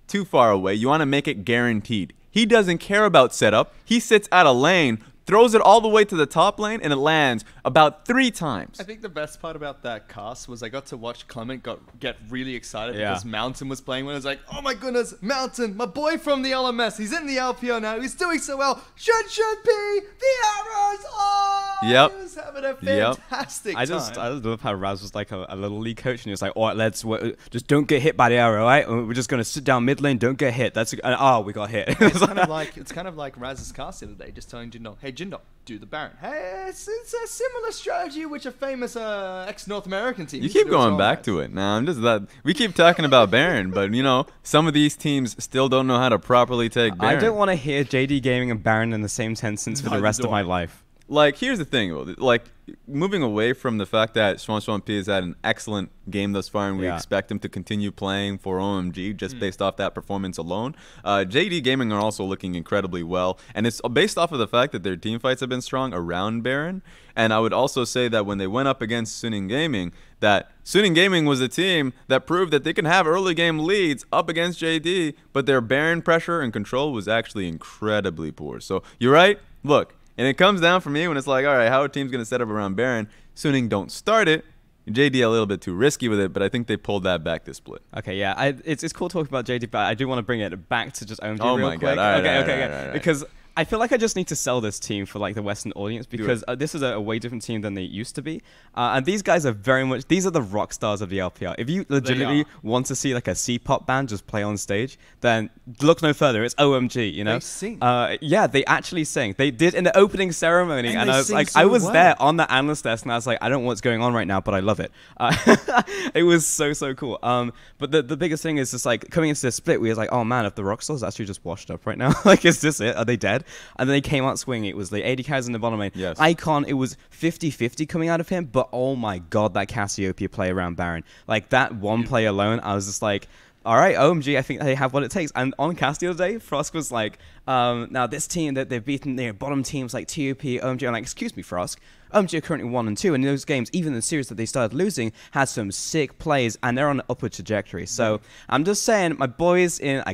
too far away. You want to make it guaranteed. He doesn't care about setup. He sits out a lane, throws it all the way to the top lane, and it lands about 3 times. I think the best part about that cast was I got to watch Clement get really excited because Mountain was playing when I was like, oh my goodness, Mountain, my boy from the LMS, he's in the LPL now, he's doing so well, should be the arrows, he was having a fantastic time. I just love how Raz was like a little league coach, and he was like, all right, just don't get hit by the arrow, right? We're just going to sit down mid lane, don't get hit. We got hit. It's kind of like Raz's cast the other day, just telling Jindo, hey Jindo, do the Baron. Hey, it's a similar strategy which a famous ex-North American team. You keep going back to it. Now I'm just that we keep talking about Baron, but some of these teams still don't know how to properly take Baron. I don't want to hear JD Gaming and Baron in the same sentence for the rest of my life. Like, here's the thing, like, moving away from the fact that Schwan P has had an excellent game thus far, and we expect him to continue playing for OMG just based off that performance alone. JD Gaming are also looking incredibly well, and it's based off of the fact that their team fights have been strong around Baron. And I would also say that when they went up against Suning Gaming, that Suning Gaming was a team that proved that they can have early game leads up against JD, but their Baron pressure and control was actually incredibly poor. So you're right. Look. And it comes down for me when it's like, all right, how are teams going to set up around Baron? Suning don't start it. JD a little bit too risky with it, but I think they pulled that back this split. Okay, yeah. It's cool talking about JD, but I do want to bring it back to just OMG real quick. God. All right. Because I feel like I just need to sell this team for like the Western audience because this is a way different team than they used to be. And these guys are these are the rock stars of the LPL. If you legitimately want to see like a C-pop band just play on stage, then look no further. It's OMG, They sing. They actually sing. They did in the opening ceremony. And I was like, I was there on the analyst desk and I was like, I don't know what's going on right now, but I love it. It was so cool. But the biggest thing is just like coming into this split, we was like, oh man, if the rock stars actually just washed up right now, like, is this it? Are they dead? And then they came out swinging. It was the AD carries in the bottom lane. Yes. Icon, it was 50-50 coming out of him, but oh my god, that Cassiopeia play around Baron. Like, that one play alone, I was just like, all right, OMG, I think they have what it takes. And on Cast the other day, Frost was like, now this team that they've beaten their bottom teams like TOP, OMG. I'm like, excuse me, Frost. OMG are currently 1 and 2, and in those games, even the series that they started losing, had some sick plays, and they're on an upward trajectory. So I'm just saying, my boys in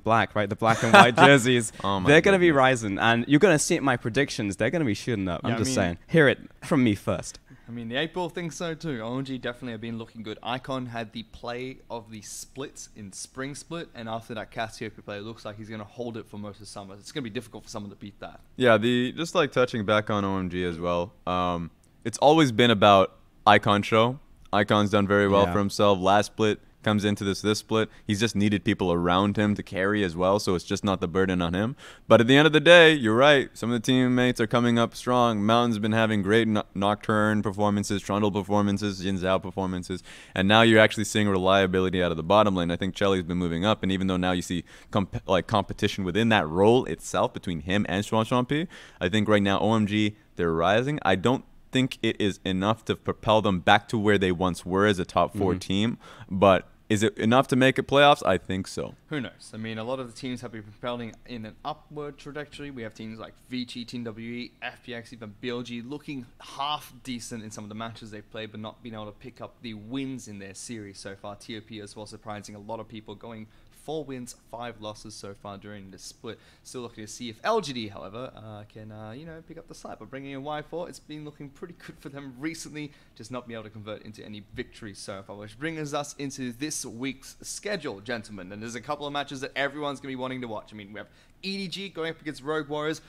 black, right, the black and white jerseys, they're going to be rising, and you're going to see it in my predictions. They're going to be shooting up. I'm just saying. Hear it from me first. I mean, the 8-ball thinks so too. OMG definitely have been looking good. Icon had the play of the splits in Spring Split, and after that Cassiopeia play, it looks like he's going to hold it for most of summer. It's going to be difficult for someone to beat that. Yeah, just like touching back on OMG as well. It's always been about Icon show. Icon's done very well for himself. Last split comes into this split. He's just needed people around him to carry as well, so it's just not the burden on him. But at the end of the day, you're right. Some of the teammates are coming up strong. Mountain's been having great Nocturne performances, Trundle performances, Jin Zhao performances, and now you're actually seeing reliability out of the bottom lane. I think Chelly's been moving up, and even though now you see competition within that role itself between him and Swanshampi, I think right now OMG, they're rising. I don't think it is enough to propel them back to where they once were as a top 4 team, but is it enough to make it playoffs? I think so. Who knows? I mean, a lot of the teams have been propelling in an upward trajectory. We have teams like Vici, Team WE, FPX, even BLG looking half decent in some of the matches they've played, but not being able to pick up the wins in their series so far. TOP as well surprising a lot of people, going 4 wins, 5 losses so far during this split. Still looking to see if LGD, however, can pick up the slack. But bringing in Y4, it's been looking pretty good for them recently, just not being able to convert into any victories so far, which brings us into this week's schedule, gentlemen. And there's a couple of matches that everyone's going to be wanting to watch. I mean, we have EDG going up against Rogue Warriors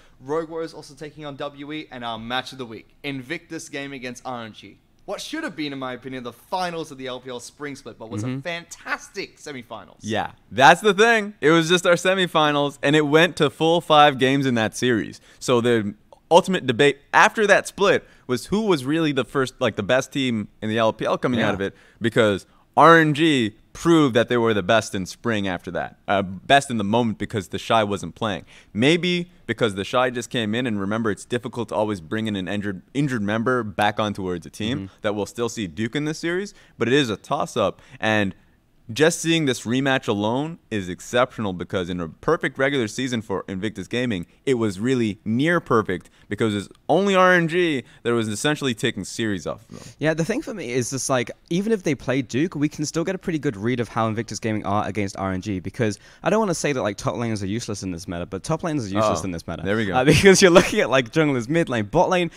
also taking on WE, and our match of the week, Invictus Gaming against RNG. What should have been, in my opinion, the finals of the LPL Spring Split, but was a fantastic semifinals. Yeah, that's the thing. It was just our semifinals, and it went to full 5 games in that series. So the ultimate debate after that split was who was really the first, like the best team in the LPL coming out of it, because RNG proved that they were the best in spring after that. Best in the moment because the Shy wasn't playing. Maybe because the Shy just came in, and remember, it's difficult to always bring in an injured member back on towards a team that will still see Duke in this series, but it is a toss-up, and just seeing this rematch alone is exceptional because in a perfect regular season for Invictus Gaming, it was really near perfect because it's only RNG that was essentially taking series off of them. Yeah, the thing for me is just like, even if they play Duke, we can still get a pretty good read of how Invictus Gaming are against RNG, because I don't want to say that like top laners are useless in this meta, but top laners are useless in this meta. There we go. Because you're looking at like junglers, mid lane, bot lane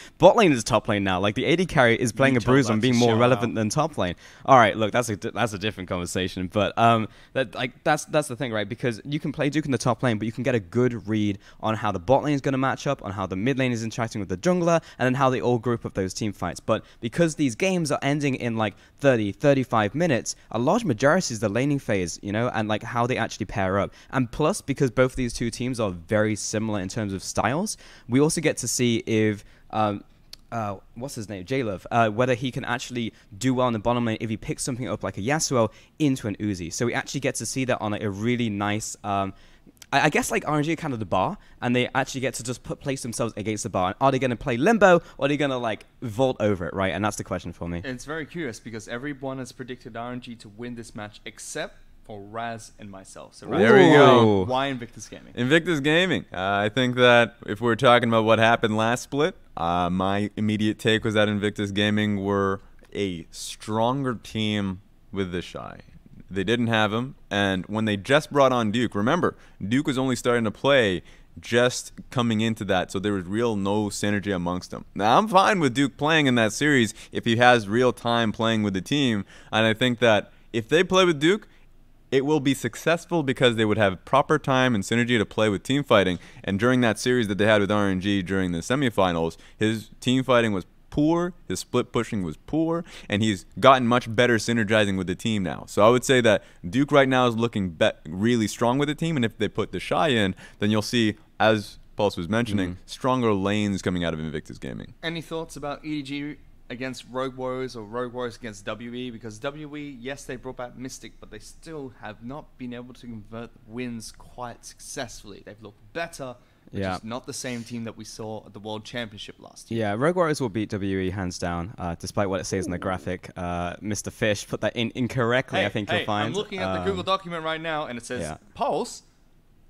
is top lane now. Like the AD carry is playing a bruise on being more relevant than top lane. All right, look, that's a different conversation, but that's the thing, right? Because you can play Duke in the top lane, but you can get a good read on how the bot lane is going to match up, on how the mid lane is interacting with the jungler, and then how they all group up those team fights. But because these games are ending in like 30, 35 minutes, a large majority is the laning phase, and like how they actually pair up. And plus, because both of these two teams are very similar in terms of styles, we also get to see if what's his name, J-Love, whether he can actually do well in the bottom lane if he picks something up like a Yasuo into an Uzi. So we actually get to see that on a really nice, I guess like RNG are kind of the bar, and they actually get to just place themselves against the bar. And are they going to play Limbo, or are they going to like vault over it, right? And that's the question for me. It's very curious because everyone has predicted RNG to win this match except for Raz and myself. So Raz, there we go. Why Invictus Gaming? Invictus Gaming. I think that if we're talking about what happened last split, my immediate take was that Invictus Gaming were a stronger team with the Shy. They didn't have him, and when they just brought on Duke, remember, Duke was only starting to play just coming into that, so there was no synergy amongst them. Now, I'm fine with Duke playing in that series if he has real time playing with the team, and I think that if they play with Duke, it will be successful because they would have proper time and synergy to play with team fighting. And during that series that they had with RNG during the semifinals, his team fighting was poor, his split pushing was poor, and he's gotten much better synergizing with the team now. So I would say that Duke right now is looking really strong with the team, and if they put the Shy in, then you'll see, as Pulse was mentioning, stronger lanes coming out of Invictus Gaming. Any thoughts about EDG against Rogue Warriors or Rogue Warriors against WE? Because WE, yes, they brought back Mystic, but they still have not been able to convert wins quite successfully. They've looked better, which Yeah. is not the same team that we saw at the World Championship last year. Yeah, Rogue Warriors will beat WE hands down, despite what it says in the graphic. Mr. Fish put that in incorrectly, I think you'll find. I'm looking at the Google document right now, and it says Pulse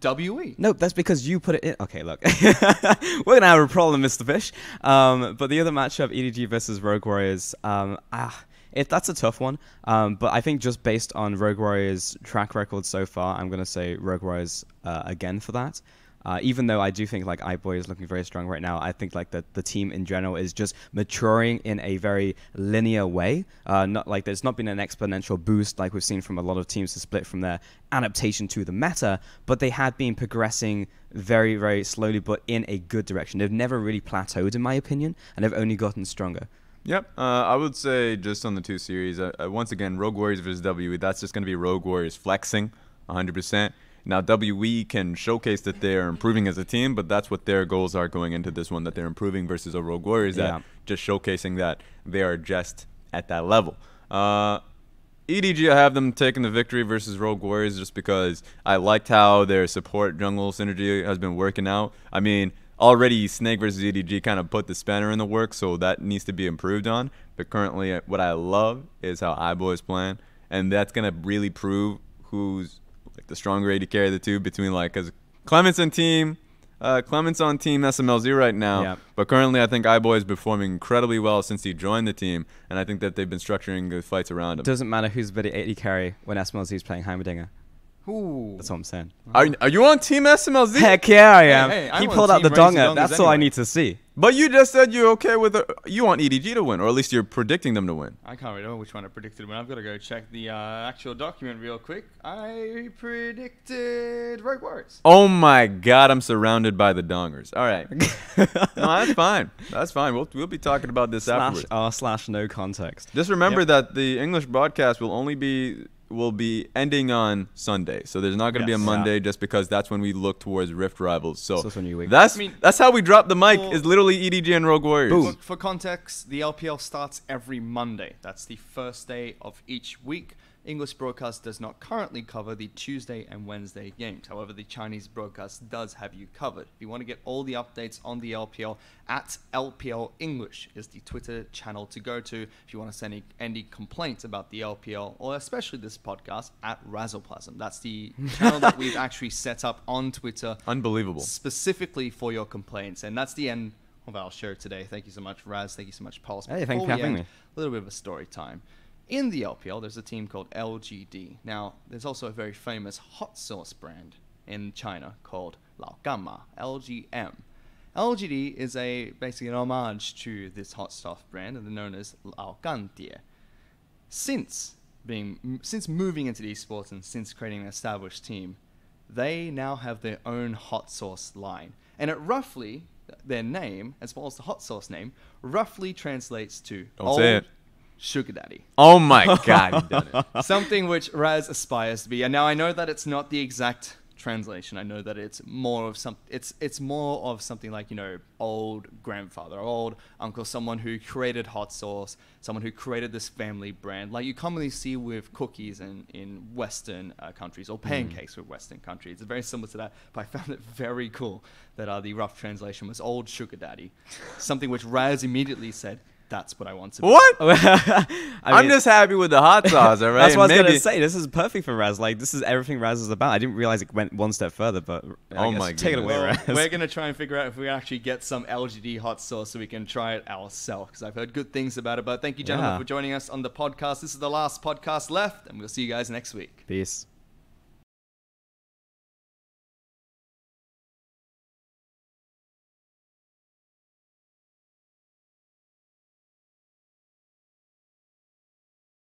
WE. No, that's because you put it in. Okay, look. We're going to have a problem, Mr. Fish. But the other matchup, EDG versus Rogue Warriors, that's a tough one. But I think just based on Rogue Warriors' track record so far, I'm going to say Rogue Warriors again for that. Even though I do think like iBoy is looking very strong right now, I think like the team in general is just maturing in a very linear way. Not like there's not been an exponential boost like we've seen from a lot of teams to split from their adaptation to the meta, but they have been progressing very, very slowly, but in a good direction. They've never really plateaued, in my opinion, and they've only gotten stronger. Yep. I would say just on the two series, once again, Rogue Warriors versus WE, that's just going to be Rogue Warriors flexing 100%. Now, WE can showcase that they're improving as a team, but that's what their goals are going into this one, that they're improving versus a Rogue Warriors, that just showcasing that they are just at that level. EDG, I have them taking the victory versus Rogue Warriors just because I liked how their support jungle synergy has been working out. I mean, already Snake versus EDG kind of put the spanner in the works, so that needs to be improved on. But currently, what I love is how iBoy is playing, and that's going to really prove who's like the stronger AD carry of the two between like, because Clement's on team SMLZ right now, but currently I think iBoy is performing incredibly well since he joined the team, and I think that they've been structuring the fights around him. Doesn't matter who's better AD carry when SMLZ is playing Heimerdinger. Ooh. That's what I'm saying. Are you on team SMLZ? Heck yeah, I am. Hey, he pulled out the donger. That's all I need to see. But you just said you're okay with you want EDG to win, or at least you're predicting them to win. I can't remember which one I predicted to win. I've got to go check the actual document real quick. I predicted Rogue Warriors. Oh my God, I'm surrounded by the dongers. All right. No, that's fine. That's fine. We'll be talking about this afterwards. /r/no context. Just remember that the English broadcast will be ending on Sunday, so there's not going to be a Monday just because that's when we look towards Rift Rivals. So that's how we drop the mic. Is literally EDG and Rogue Warriors. Boom. For context, the LPL starts every Monday. That's the first day of each week. English broadcast does not currently cover the Tuesday and Wednesday games. However, the Chinese broadcast does have you covered. If you want to get all the updates on the LPL, at LPL English is the Twitter channel to go to. If you want to send any complaints about the LPL, or especially this podcast, at Razzleplasm. That's the channel that we've actually set up on Twitter. Unbelievable. Specifically for your complaints. And that's the end of our show today. Thank you so much, Raz. Thank you so much, Pulse. Hey, thanks for having me. A little bit of a story time. In the LPL, there's a team called LGD. Now, there's also a very famous hot sauce brand in China called Lao Gamma, LGM. LGD is basically an homage to this hot stuff brand, and they're known as Lao Gantie. Since moving into esports and since creating an established team, they now have their own hot sauce line. And it roughly, their name, as well as the hot sauce name, roughly translates to old sugar daddy. Oh my God, you done it. Something which Raz aspires to be. And now I know that it's not the exact translation. I know that it's more of something like, old grandfather, old uncle, someone who created hot sauce, someone who created this family brand, like you commonly see with cookies in Western countries, or pancakes with Western countries. It's very similar to that, but I found it very cool that the rough translation was old sugar daddy, something which Raz immediately said, that's what I want to be. What? I'm just happy with the hot sauce, all right? That's what I was going to say. This is perfect for Raz. Like, this is everything Raz is about. I didn't realize it went one step further, but take it away, Raz. We're going to try and figure out if we actually get some LGD hot sauce so we can try it ourselves, because I've heard good things about it. But thank you, gentlemen, for joining us on the podcast. This is the last podcast left, and we'll see you guys next week. Peace.